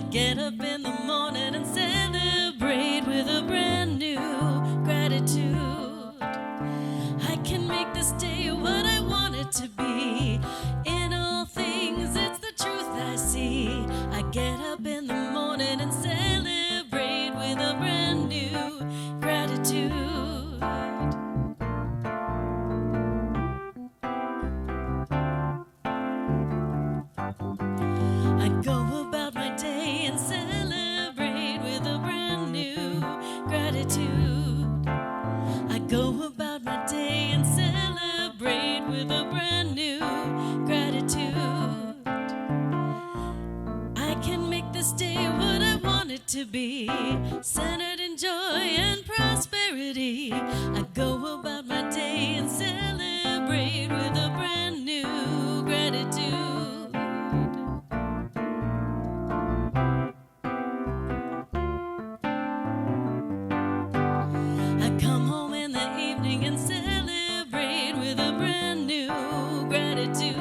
get up in the morning and celebrate with a brand new gratitude. I can make this day what I want it to be. In all things, it's the truth I see. I get up in the morning and celebrate with a brand new gratitude. I go about my day and celebrate with a brand new gratitude. I go about my day and celebrate with a brand new gratitude. I can make this day what I want it to be, centered in joy and prosperity. I go about my day and celebrate with a brand new gratitude. I come home in the evening and celebrate with a brand new gratitude.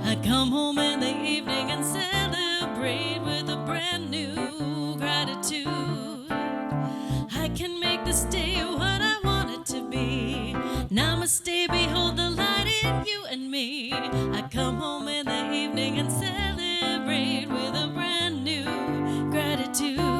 I come home in the evening and celebrate with a brand new gratitude. I can make this day what I want it to be. Namaste, behold the light in you and me. I come home in the evening and celebrate with a brand new gratitude.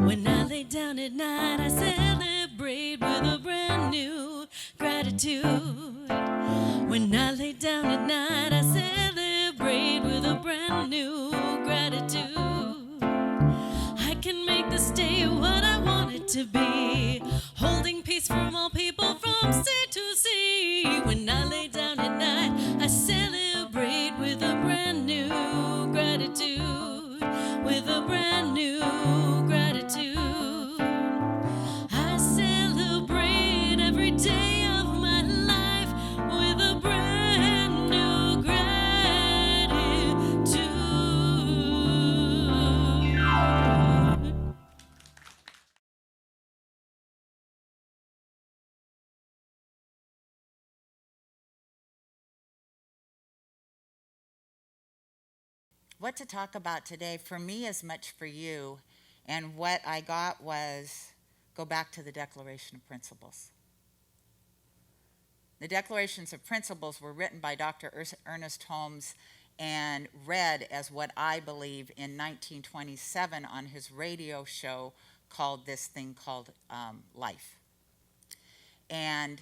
When I lay down at night, I celebrate with a brand new gratitude. When I lay down at night, I celebrate with a brand new gratitude. I can make this day what I want it to be, holding peace from all people from sea to sea. When I lay down at night, I celebrate with a brand new gratitude, with a brand new gratitude. I celebrate every day of my life with a brand new gratitude. What to talk about today, for me as much for you, and what I got was go back to the Declaration of Principles. The Declarations of Principles were written by Dr. Ernest Holmes and read as what I believe in 1927 on his radio show called This Thing Called Life. And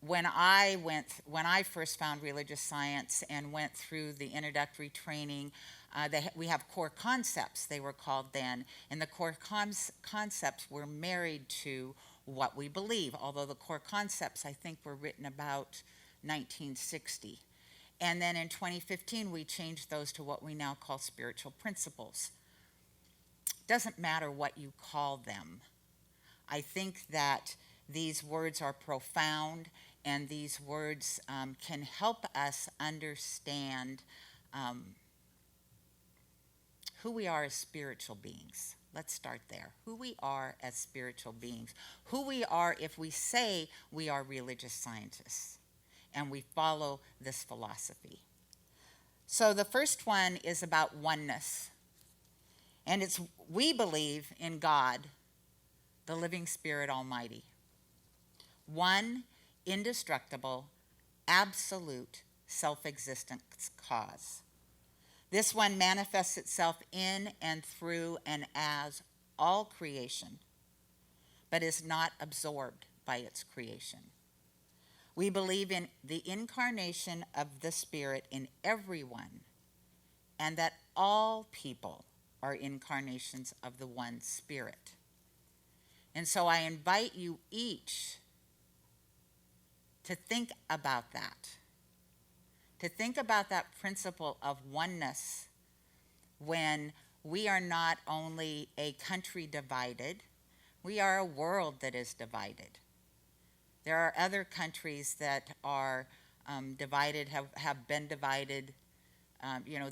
when I first found religious science and went through the introductory training, we have core concepts, they were called then, and the core concepts were married to what we believe, although the core concepts, I think, were written about 1960. And then in 2015, we changed those to what we now call spiritual principles. Doesn't matter what you call them. I think that these words are profound, and these words can help us understand who we are as spiritual beings. Let's start there. Who we are as spiritual beings. Who we are if we say we are religious scientists and we follow this philosophy. So the first one is about oneness. And it's we believe in God, the living Spirit Almighty. One indestructible, absolute, self-existent cause. This one manifests itself in and through and as all creation, but is not absorbed by its creation. We believe in the incarnation of the Spirit in everyone, and that all people are incarnations of the one Spirit. And so I invite you each to think about that. To think about that principle of oneness when we are not only a country divided, we are a world that is divided. There are other countries that are divided, have been divided.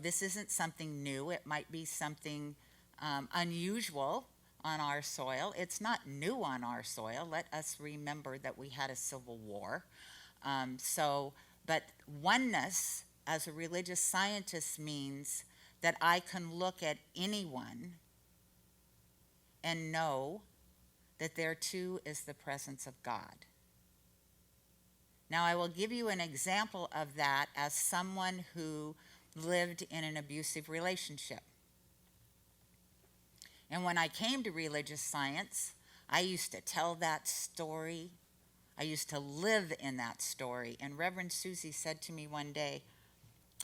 This isn't something new. It might be something unusual on our soil. It's not new on our soil. Let us remember that we had a civil war. But oneness as a religious scientist means that I can look at anyone and know that there too is the presence of God. Now, I will give you an example of that as someone who lived in an abusive relationship. And when I came to religious science, I used to tell that story. I used to live in that story. And Reverend Susie said to me one day,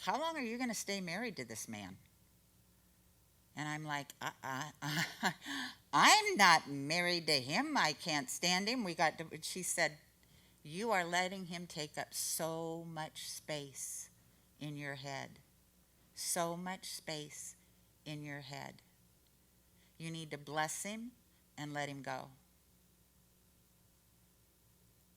"How long are you going to stay married to this man?" And I'm like, I'm not married to him. I can't stand him. She said, "You are letting him take up so much space in your head. So much space in your head. You need to bless him and let him go."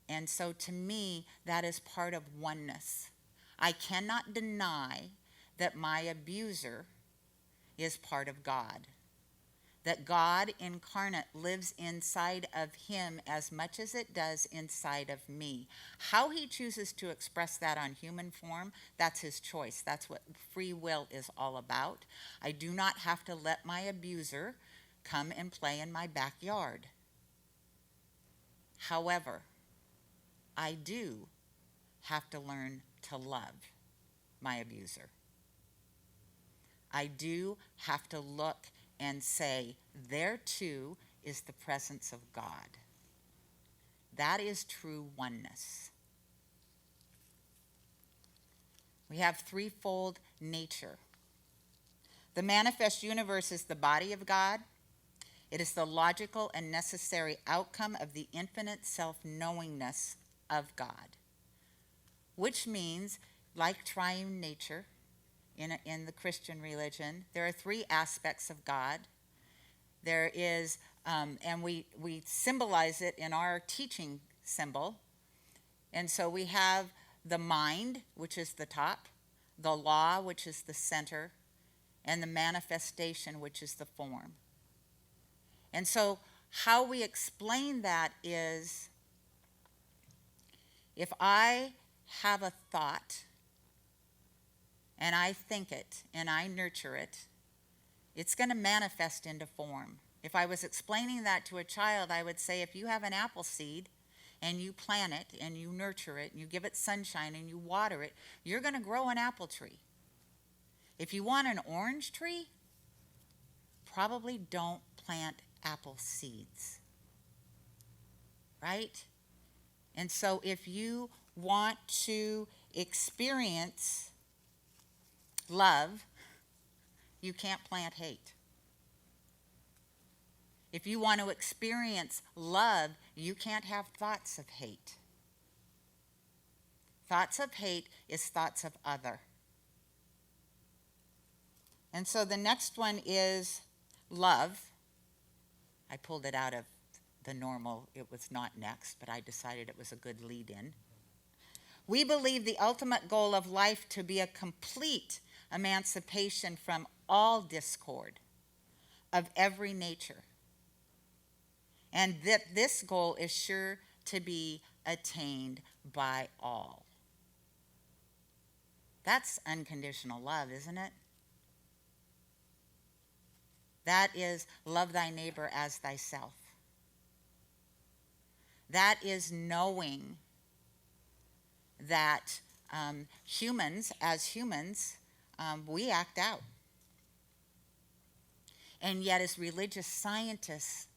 And so to me, that is part of oneness. I cannot deny that my abuser is part of God. That God incarnate lives inside of him as much as it does inside of me. How he chooses to express that on human form, that's his choice. That's what free will is all about. I do not have to let my abuser come and play in my backyard. However, I do have to learn to love my abuser. I do have to look and say, there too is the presence of God. That is true oneness. We have threefold nature. The manifest universe is the body of God. It is the logical and necessary outcome of the infinite self-knowingness of God, which means, like triune nature in the Christian religion, there are three aspects of God. There is, and we symbolize it in our teaching symbol. And so we have the mind, which is the top, the law, which is the center, and the manifestation, which is the form. And so how we explain that is, if I have a thought and I think it and I nurture it, it's going to manifest into form. If I was explaining that to a child, I would say, if you have an apple seed and you plant it and you nurture it and you give it sunshine and you water it, you're going to grow an apple tree. If you want an orange tree, probably don't plant apple seeds, right? And so if you want to experience love, you can't plant hate. If you want to experience love, you can't have thoughts of hate. Thoughts of hate is thoughts of other. And so the next one is love. I pulled it out of the normal. It was not next, but I decided it was a good lead-in. We believe the ultimate goal of life to be a complete emancipation from all discord of every nature, and that this goal is sure to be attained by all. That's unconditional love, isn't it? That is love thy neighbor as thyself. That is knowing that humans, as humans, we act out. And yet as religious scientists,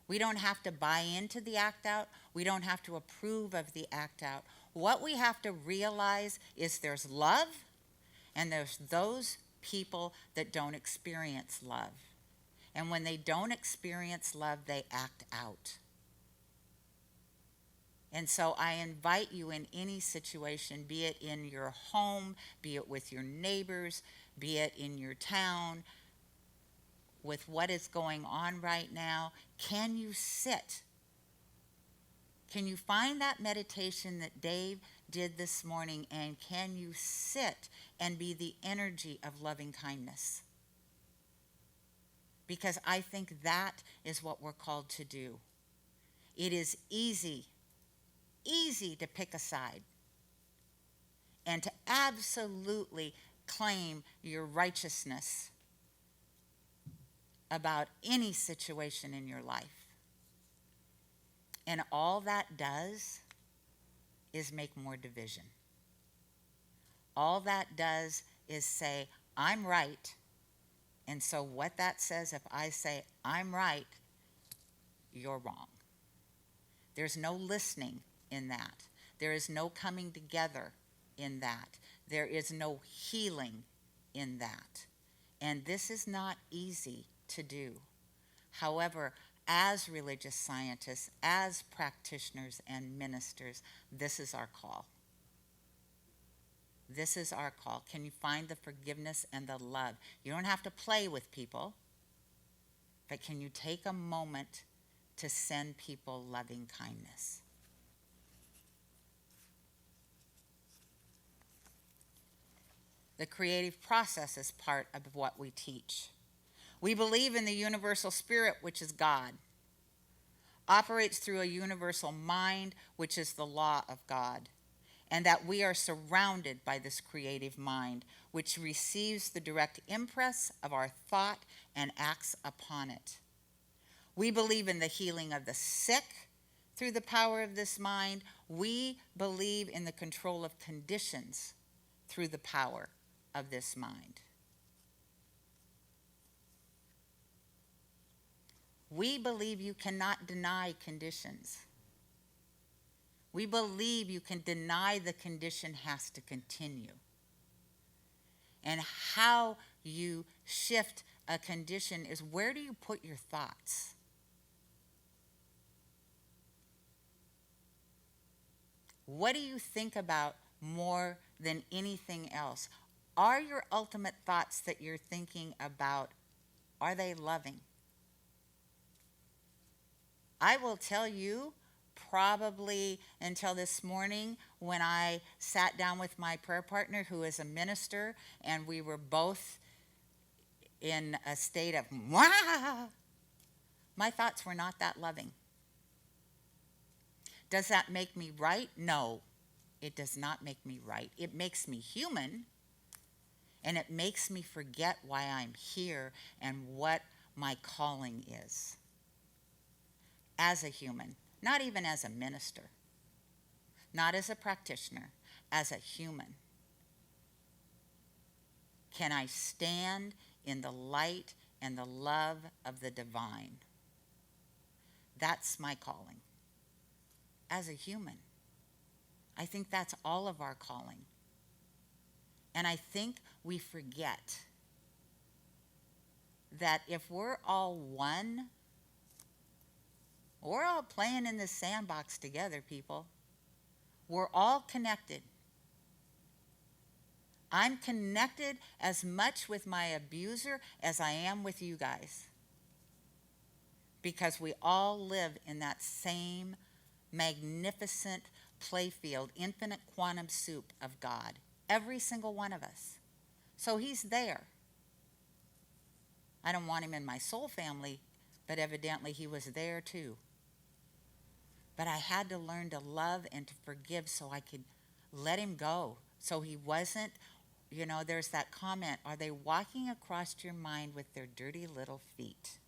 we don't have to buy into the act out. We don't have to approve of the act out. What we have to realize is there's love, and there's those people that don't experience love. And when they don't experience love, they act out. And so I invite you in any situation, be it in your home, be it with your neighbors, be it in your town, with what is going on right now, can you sit? Can you find that meditation that Dave did this morning, and can you sit and be the energy of loving kindness? because I think that is what we're called to do. It is easy to pick a side and to absolutely claim your righteousness about any situation in your life. And all that does is make more division. All that does is say, I'm right. And so what that says, if I say, I'm right, you're wrong. There's no listening in that. There is no coming together in that. There is no healing in that. And this is not easy to do. However, as religious scientists, as practitioners and ministers, this is our call. This is our call. Can you find the forgiveness and the love? You don't have to play with people, but can you take a moment to send people loving kindness? The creative process is part of what we teach. We believe in the universal spirit, which is God, operates through a universal mind, which is the law of God, and that we are surrounded by this creative mind, which receives the direct impress of our thought and acts upon it. We believe in the healing of the sick through the power of this mind. We believe in the control of conditions through the power of this mind. We believe you cannot deny conditions. We believe you can deny the condition has to continue. And how you shift a condition is, where do you put your thoughts? What do you think about more than anything else? Are your ultimate thoughts that you're thinking about, are they loving? I will tell you, probably until this morning when I sat down with my prayer partner who is a minister, and we were both in a state of, wah! My thoughts were not that loving. Does that make me right? No, it does not make me right. It makes me human, and it makes me forget why I'm here and what my calling is. As a human, not even as a minister, not as a practitioner, as a human. Can I stand in the light and the love of the divine? That's my calling. As a human. I think that's all of our calling. And I think we forget that if we're all one, we're all playing in this sandbox together, people. We're all connected. I'm connected as much with my abuser as I am with you guys. Because we all live in that same magnificent playfield, infinite quantum soup of God. Every single one of us. So he's there. I don't want him in my soul family, but evidently he was there too. But I had to learn to love and to forgive so I could let him go. So he wasn't, there's that comment, are they walking across your mind with their dirty little feet?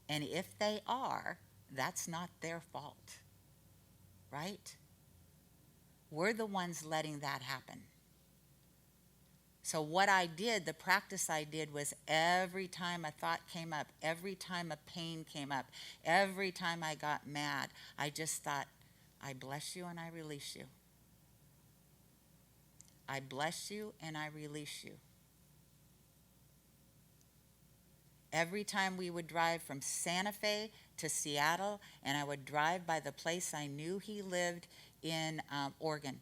And if they are, that's not their fault, right? We're the ones letting that happen. So what I did, the practice I did, was every time a thought came up, every time a pain came up, every time I got mad, I just thought, I bless you and I release you. I bless you and I release you. Every time we would drive from Santa Fe to Seattle, and I would drive by the place I knew he lived in Oregon.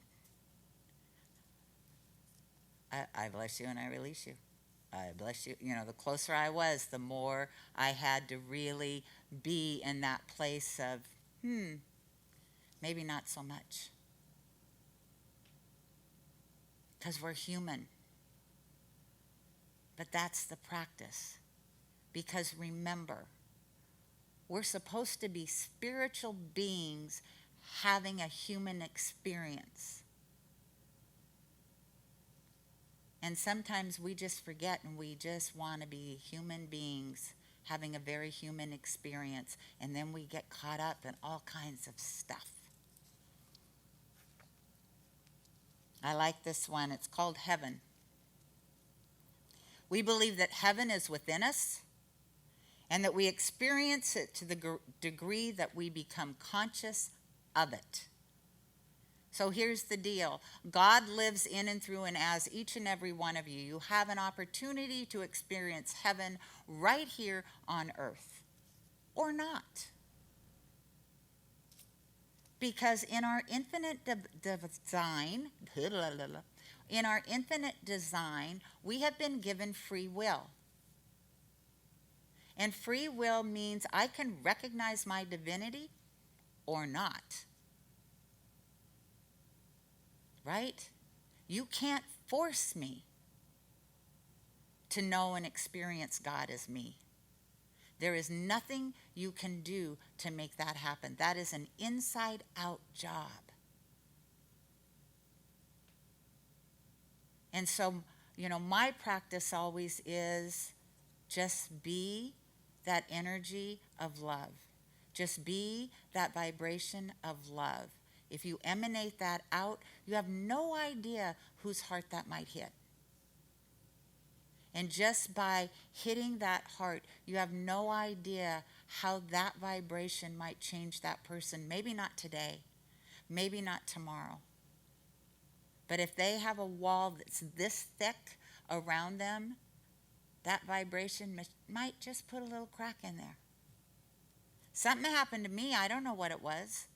I bless you and I release you. I bless you. The closer I was, the more I had to really be in that place of, maybe not so much. Because we're human. But that's the practice. Because remember, we're supposed to be spiritual beings having a human experience. And sometimes we just forget and we just want to be human beings having a very human experience. And then we get caught up in all kinds of stuff. I like this one. It's called Heaven. We believe that heaven is within us and that we experience it to the degree that we become conscious of it. So here's the deal. God lives in and through and as each and every one of you. You have an opportunity to experience heaven right here on earth, or not. Because in our infinite design, we have been given free will. And free will means I can recognize my divinity or not. Right? You can't force me to know and experience God as me. There is nothing you can do to make that happen. That is an inside-out job. And so, my practice always is just be that energy of love. Just be that vibration of love. If you emanate that out, you have no idea whose heart that might hit. And just by hitting that heart, you have no idea how that vibration might change that person. Maybe not today, maybe not tomorrow. But if they have a wall that's this thick around them, that vibration might just put a little crack in there. Something happened to me. I don't know what it was.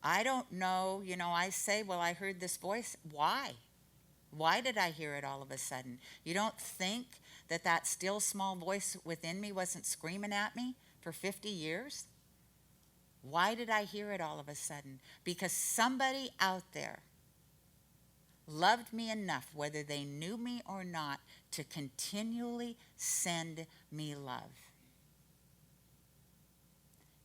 I don't know. I say, well, I heard this voice. Why? Why did I hear it all of a sudden? You don't think that still small voice within me wasn't screaming at me for 50 years? Why did I hear it all of a sudden? Because somebody out there loved me enough, whether they knew me or not, to continually send me love.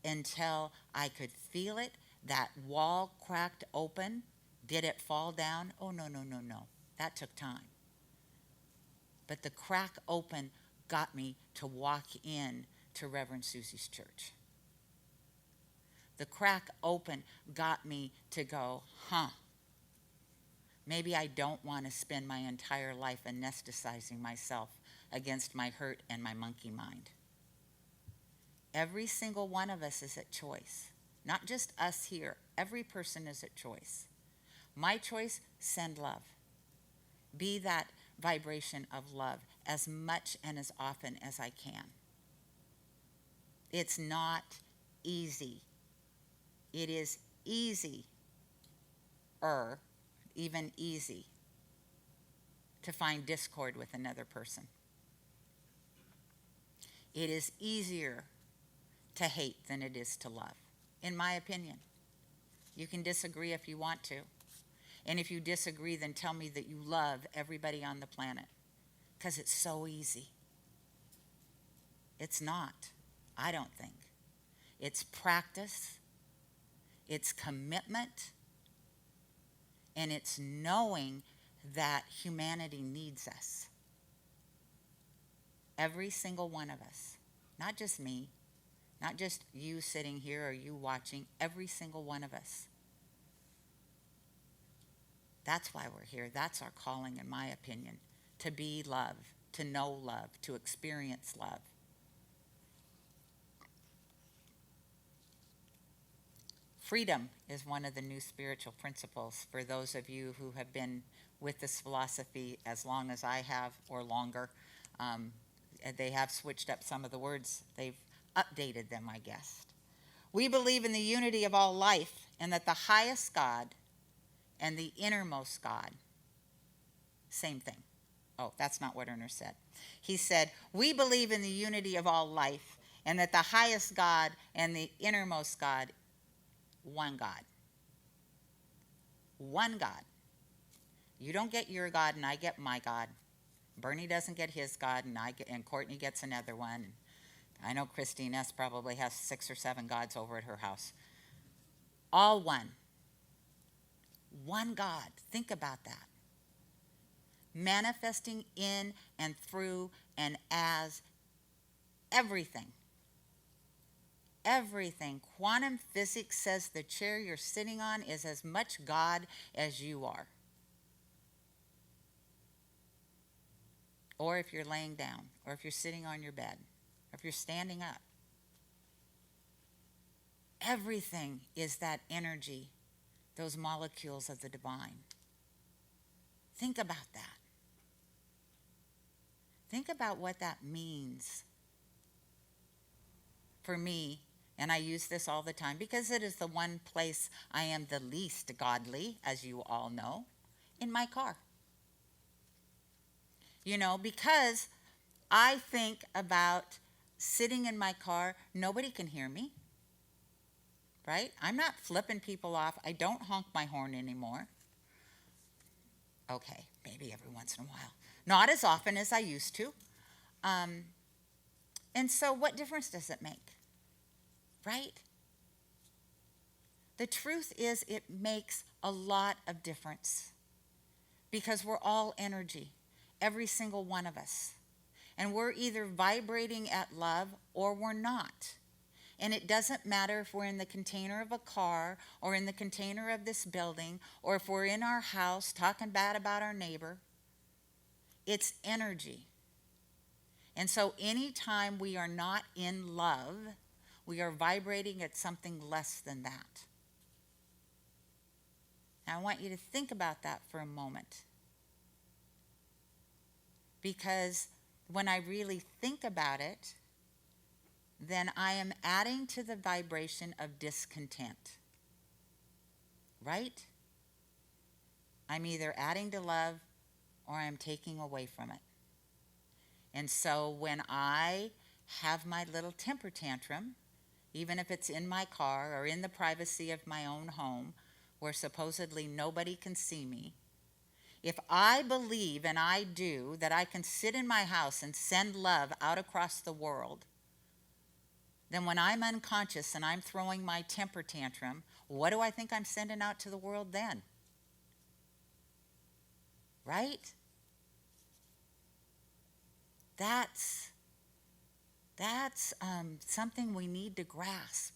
Until I could feel it, that wall cracked open. Did it fall down? Oh, no. That took time. But the crack open got me to walk in to Reverend Susie's church. The crack open got me to go, maybe I don't want to spend my entire life anesthetizing myself against my hurt and my monkey mind. Every single one of us is at choice. Not just us here. Every person is at choice. My choice, send love. Be that vibration of love as much and as often as I can. It's not easy. It is easy, even easy, to find discord with another person. It is easier to hate than it is to love, in my opinion. You can disagree if you want to. And if you disagree, then tell me that you love everybody on the planet. Because it's so easy. It's not, I don't think. It's practice. It's commitment. And it's knowing that humanity needs us. Every single one of us. Not just me. Not just you sitting here or you watching. Every single one of us. That's why we're here. That's our calling, in my opinion. To be love, to know love, to experience love. Freedom is one of the new spiritual principles for those of you who have been with this philosophy as long as I have or longer. They have switched up some of the words. They've updated them, I guess. We believe in the unity of all life and that the highest God and the innermost God, same thing. Oh, that's not what Erner said. He said, we believe in the unity of all life and that the highest God and the innermost God, one God. One God. You don't get your God and I get my God. Bernie doesn't get his God and Courtney gets another one. I know Christine S. probably has 6 or 7 gods over at her house. All one. One God. Think about that. Manifesting in and through and as everything. Everything. Quantum physics says the chair you're sitting on is as much God as you are. Or if you're laying down, or if you're sitting on your bed, or if you're standing up. Everything is that energy, those molecules of the divine. Think about that. Think about what that means for me, and I use this all the time because it is the one place I am the least godly, as you all know, in my car. You know, because I think about sitting in my car, nobody can hear me, right? I'm not flipping people off. I don't honk my horn anymore. Okay, maybe every once in a while. Not as often as I used to. And so what difference does it make? Right? The truth is it makes a lot of difference because we're all energy, every single one of us. And we're either vibrating at love or we're not. And it doesn't matter if we're in the container of a car or in the container of this building or if we're in our house talking bad about our neighbor. It's energy. And so anytime we are not in love, we are vibrating at something less than that. Now I want you to think about that for a moment. Because when I really think about it, then I am adding to the vibration of discontent. Right? I'm either adding to love or I'm taking away from it. And so when I have my little temper tantrum, even if it's in my car or in the privacy of my own home, where supposedly nobody can see me, if I believe, and I do, that I can sit in my house and send love out across the world, then when I'm unconscious and I'm throwing my temper tantrum, what do I think I'm sending out to the world then? Right? That's something we need to grasp.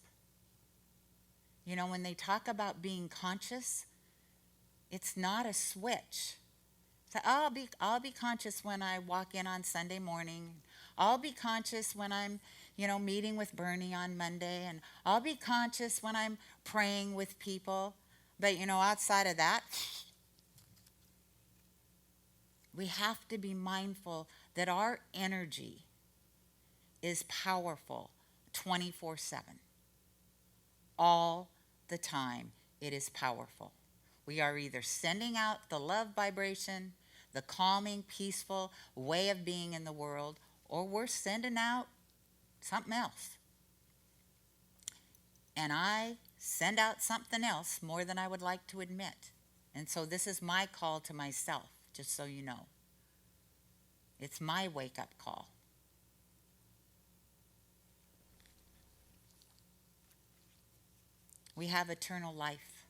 You know, when they talk about being conscious, it's not a switch. So I'll be conscious when I walk in on Sunday morning. I'll be conscious when I'm, meeting with Bernie on Monday, and I'll be conscious when I'm praying with people. But outside of that, we have to be mindful that our energy is powerful 24/7. All the time it is powerful. We are either sending out the love vibration, the calming, peaceful way of being in the world, or we're sending out something else. And I send out something else more than I would like to admit. And so this is my call to myself, just so you know. It's my wake-up call. We have eternal life.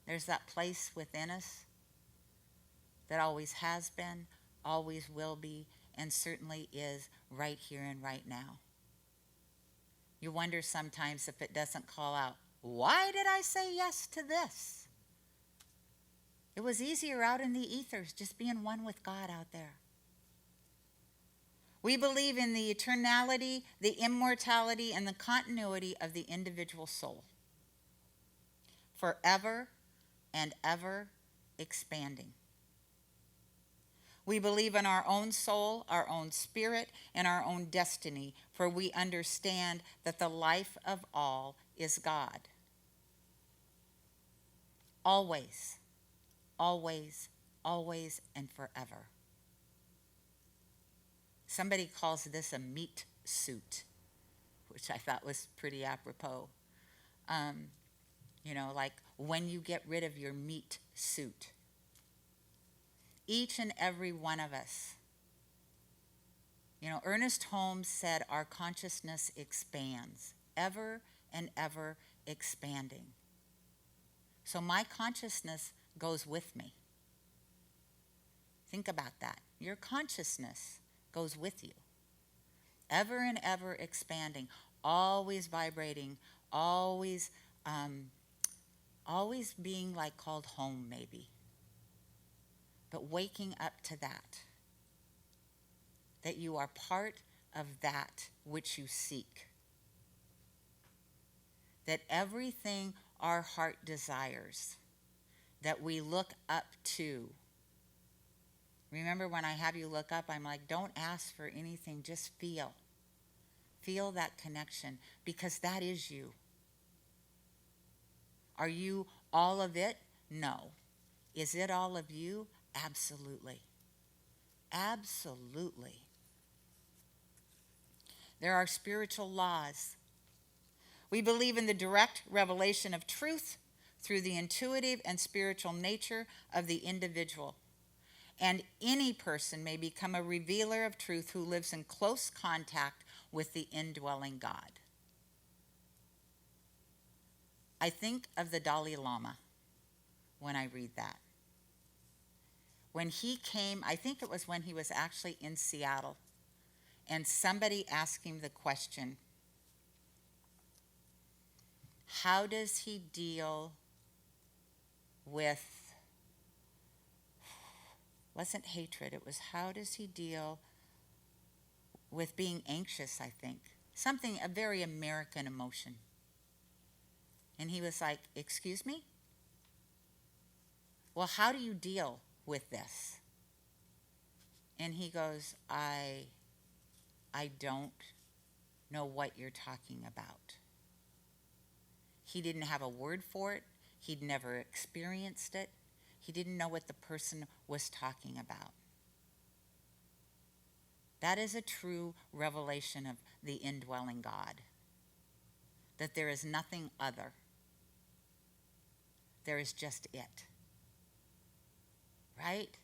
There's that place within us that always has been, always will be, and certainly is right here and right now. You wonder sometimes if it doesn't call out, why did I say yes to this? It was easier out in the ethers, just being one with God out there. We believe in the eternality, the immortality, and the continuity of the individual soul. Forever and ever expanding. We believe in our own soul, our own spirit, and our own destiny, for we understand that the life of all is God. Always, always, always, and forever. Somebody calls this a meat suit, which I thought was pretty apropos. Like when you get rid of your meat suit. Each and every one of us. You know, Ernest Holmes said our consciousness expands, ever and ever expanding. So my consciousness goes with me. Think about that. Your consciousness goes with you, ever and ever expanding, always vibrating, always being like called home maybe, but waking up to that you are part of that which you seek, that everything our heart desires, that we look up to. Remember, when I have you look up, I'm like, don't ask for anything, just feel. Feel that connection, because that is you. Are you all of it? No. Is it all of you? Absolutely. Absolutely. There are spiritual laws. We believe in the direct revelation of truth through the intuitive and spiritual nature of the individual. And any person may become a revealer of truth who lives in close contact with the indwelling God. I think of the Dalai Lama when I read that. When he came, I think it was when he was actually in Seattle, and somebody asked him the question, how does he deal with, wasn't hatred, it was how does he deal with being anxious, I think. Something, a very American emotion. And he was like, excuse me? Well, how do you deal with this? And he goes, I don't know what you're talking about. He didn't have a word for it. He'd never experienced it. He didn't know what the person was talking about. That is a true revelation of the indwelling God. That there is nothing other. There is just it. Right?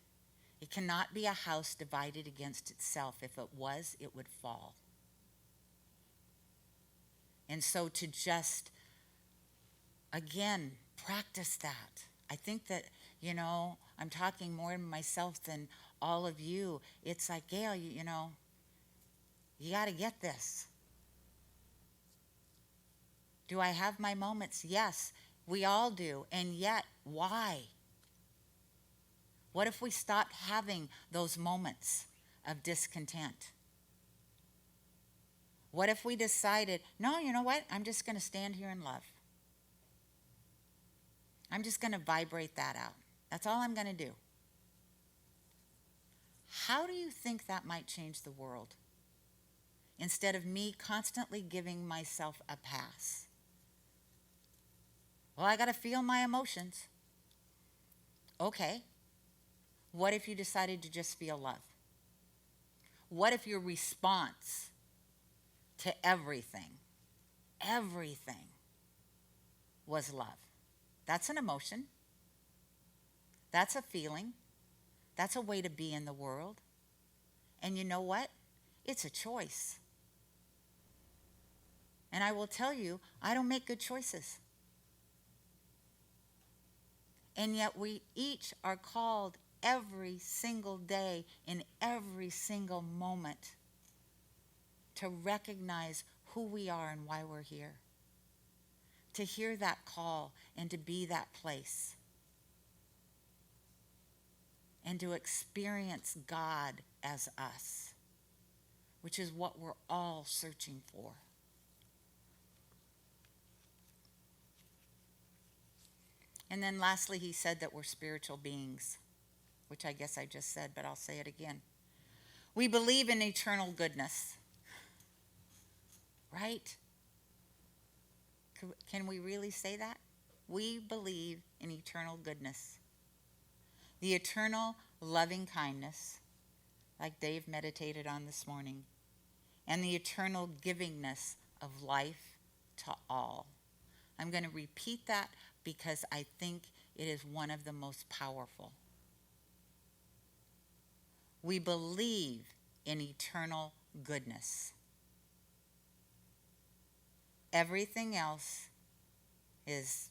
It cannot be a house divided against itself. If it was, it would fall. And so to just, again, practice that. I think that, I'm talking more to myself than all of you. It's like, Gayle, you got to get this. Do I have my moments? Yes, we all do. And yet, why? What if we stopped having those moments of discontent? What if we decided, no, you know what? I'm just going to stand here in love. I'm just going to vibrate that out. That's all I'm going to do. How do you think that might change the world? Instead of me constantly giving myself a pass. Well, I got to feel my emotions. Okay. What if you decided to just feel love? What if your response to everything was love? That's an emotion. That's a feeling. That's a way to be in the world. And you know what? It's a choice. And I will tell you, I don't make good choices. And yet we each are called every single day, in every single moment, to recognize who we are and why we're here. To hear that call and to be that place. And to experience God as us, which is what we're all searching for. And then lastly, he said that we're spiritual beings, which I guess I just said, but I'll say it again. We believe in eternal goodness, right? Can we really say that? We believe in eternal goodness. The eternal loving kindness, like Dave meditated on this morning, and the eternal givingness of life to all. I'm going to repeat that because I think it is one of the most powerful. We believe in eternal goodness. Everything else is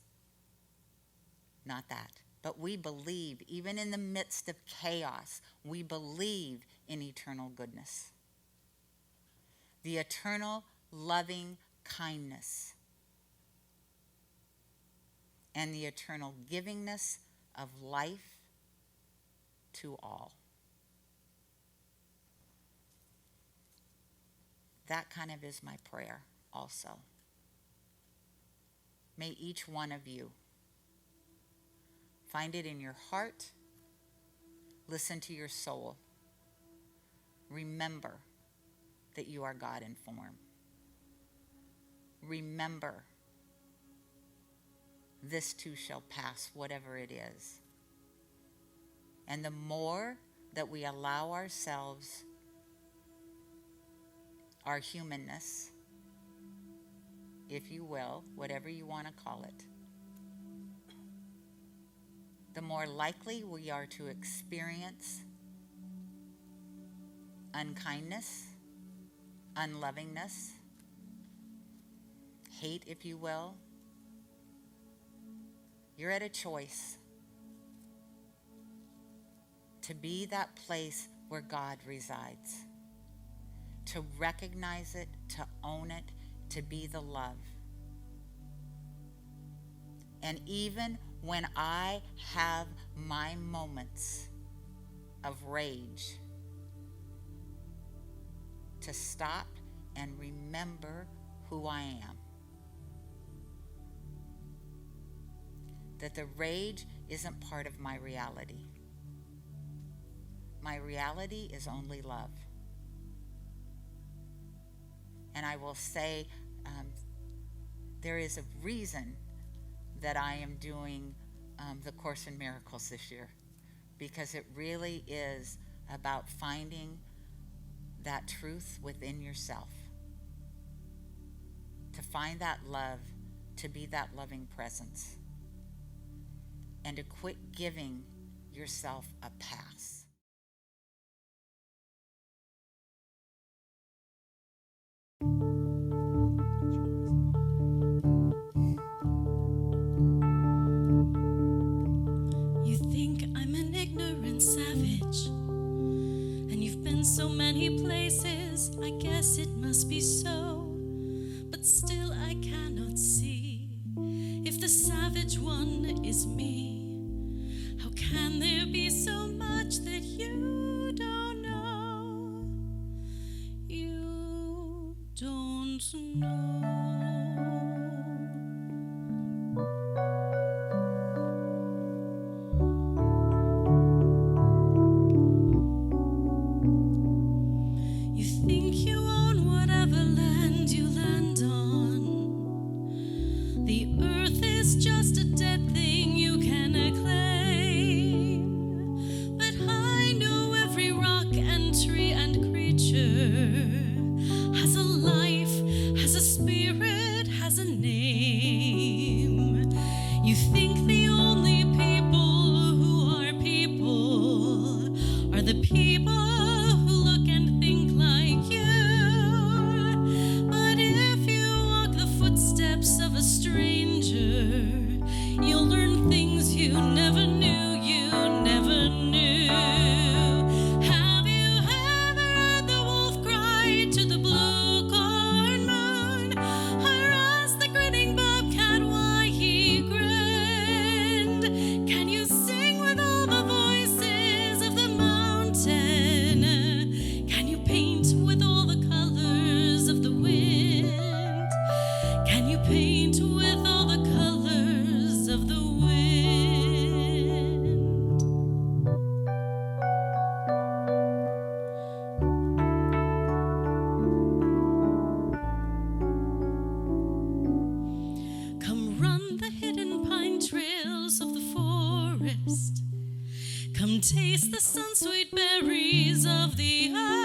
not that. But we believe, even in the midst of chaos, we believe in eternal goodness. The eternal loving kindness and the eternal givingness of life to all. That kind of is my prayer also. May each one of you find it in your heart, listen to your soul. Remember that you are God in form. Remember, this too shall pass, whatever it is. And the more that we allow ourselves, our humanness, if you will, whatever you want to call it, the more likely we are to experience unkindness, unlovingness, hate, if you will. You're at a choice to be that place where God resides, to recognize it, to own it, to be the love. And even when I have my moments of rage, to stop and remember who I am. That the rage isn't part of my reality. My reality is only love. And I will say, there is a reason that I am doing the Course in Miracles this year, because it really is about finding that truth within yourself, to find that love, to be that loving presence, and to quit giving yourself a pass. You think I'm an ignorant savage, and you've been so many places, I guess it must be so. But still I cannot see if the savage one is me. How can there be so much that you don't know? You don't know. You think you own whatever land you land on. The earth is just a dead thing you cannot claim. But I know every rock and tree and creature has a life, has a spirit, has a name. You think the only people who are people are the people who look and think like you. But if you walk the footsteps of a stranger, you'll learn things you never knew, you never knew. Have you ever heard the wolf cry to the blue corn moon, or asked the grinning bobcat why he grinned? Can you sing with all the voices of the mountain? Can you paint with all the colors of the wind? Can you paint with all the colors of the wind? Come run the hidden pine trails of the forest. Come taste the sun-sweet berries of the earth.